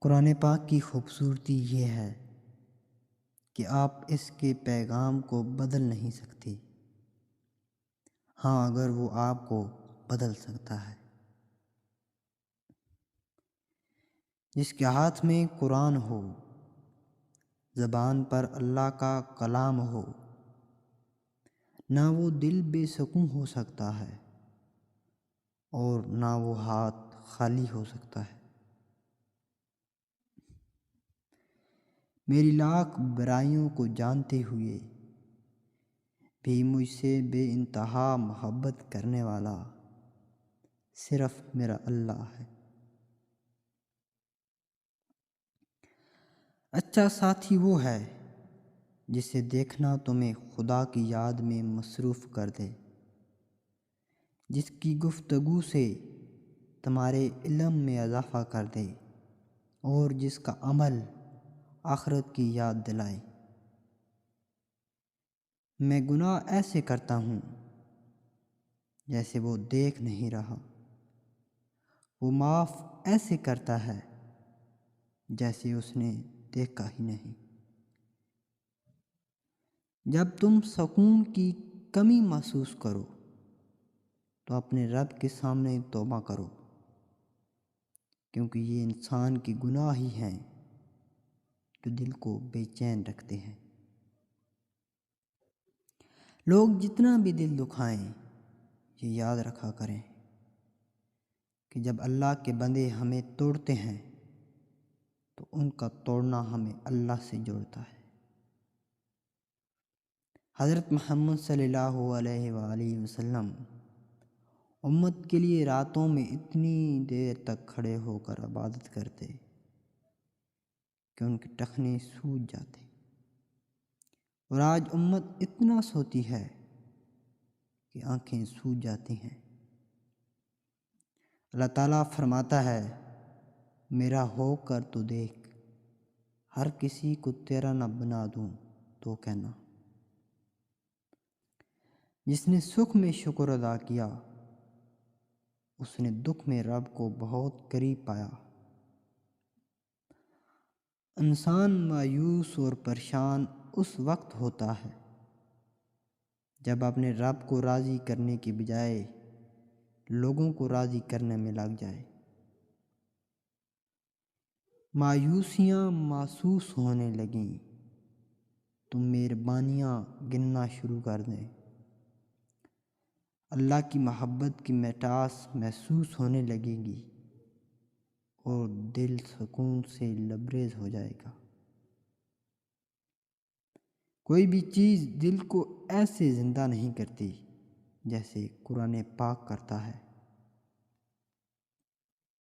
قرآن پاک کی خوبصورتی یہ ہے کہ آپ اس کے پیغام کو بدل نہیں سکتے، ہاں اگر وہ آپ کو بدل سکتا ہے۔ جس کے ہاتھ میں قرآن ہو، زبان پر اللہ کا کلام ہو، نہ وہ دل بے سکون ہو سکتا ہے اور نہ وہ ہاتھ خالی ہو سکتا ہے۔ میری لاکھ برائیوں کو جانتے ہوئے بھی مجھ سے بے انتہا محبت کرنے والا صرف میرا اللہ ہے۔ اچھا ساتھی وہ ہے جسے دیکھنا تمہیں خدا کی یاد میں مصروف کر دے، جس کی گفتگو سے تمہارے علم میں اضافہ کر دے اور جس کا عمل آخرت کی یاد دلائے۔ میں گناہ ایسے کرتا ہوں جیسے وہ دیکھ نہیں رہا، وہ معاف ایسے کرتا ہے جیسے اس نے دیکھا ہی نہیں۔ جب تم سکون کی کمی محسوس کرو تو اپنے رب کے سامنے توبہ کرو، کیونکہ یہ انسان کے گناہ ہی ہیں جو دل کو بے چین رکھتے ہیں۔ لوگ جتنا بھی دل دکھائیں یہ یاد رکھا کریں کہ جب اللہ کے بندے ہمیں توڑتے ہیں تو ان کا توڑنا ہمیں اللہ سے جوڑتا ہے۔ حضرت محمد صلی اللہ علیہ وآلہ وسلم امت کے لیے راتوں میں اتنی دیر تک کھڑے ہو کر عبادت کرتے کہ ان کے ٹخنے سوج جاتے، اور آج امت اتنا سوتی ہے کہ آنکھیں سوج جاتی ہیں۔ اللہ تعالیٰ فرماتا ہے، میرا ہو کر تو دیکھ، ہر کسی کو تیرا نہ بنا دوں تو کہنا۔ جس نے سکھ میں شکر ادا کیا اس نے دکھ میں رب کو بہت قریب پایا۔ انسان مایوس اور پریشان اس وقت ہوتا ہے جب اپنے رب کو راضی کرنے کے بجائے لوگوں کو راضی کرنے میں لگ جائے۔ مایوسیاں محسوس ہونے لگیں تو مہربانیاں گننا شروع کر دیں۔ اللہ کی محبت کی مٹاس محسوس ہونے لگے گی اور دل سکون سے لبریز ہو جائے گا۔ کوئی بھی چیز دل کو ایسے زندہ نہیں کرتی جیسے قرآن پاک کرتا ہے۔